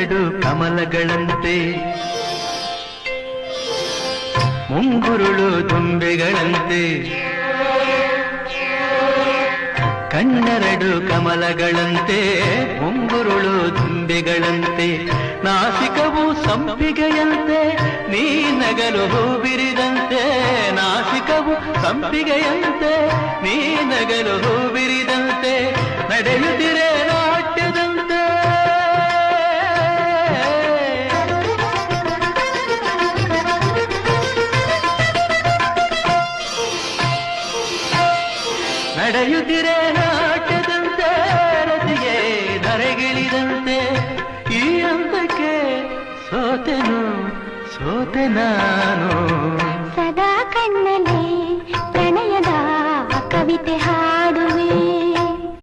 ಕಣ್ಣೆರಡು ಕಮಲಗಳಂತೆ ಮುಂಗುರುಳು ದುಂಬೆಗಳಂತೆ ಕಣ್ಣೆರಡು ಕಮಲಗಳಂತೆ ಮುಂಗುರುಳು ದುಂಬೆಗಳಂತೆ ನಾಸಿಕವು ಸಂಪಿಗೆಯಂತೆ ನೀ ನಗಲು ಹೂ ಬಿರಿದಂತೆ ನಾಸಿಕವು ಸಂಪಿಗೆಯಂತೆ ನೀ ನಗಲು ಹೂ ಬಿರಿದಂತೆ ನಡೆಯುತ್ತಿರೆ ನಾಟ್ಯದಂತೆ ನಡೆಯುತ್ತಿರೆ ನಾಟ್ಯದಂತೆ ರತಿಗೆ ಧರೆಗಿಳಿದಂತೆ ಈ ಹಂತಕ್ಕೆ ಸೋತೆ ನಾನು ಸದಾ ಕಣ್ಣಲ್ಲಿ ಪ್ರಣಯದ ಕವಿತೆ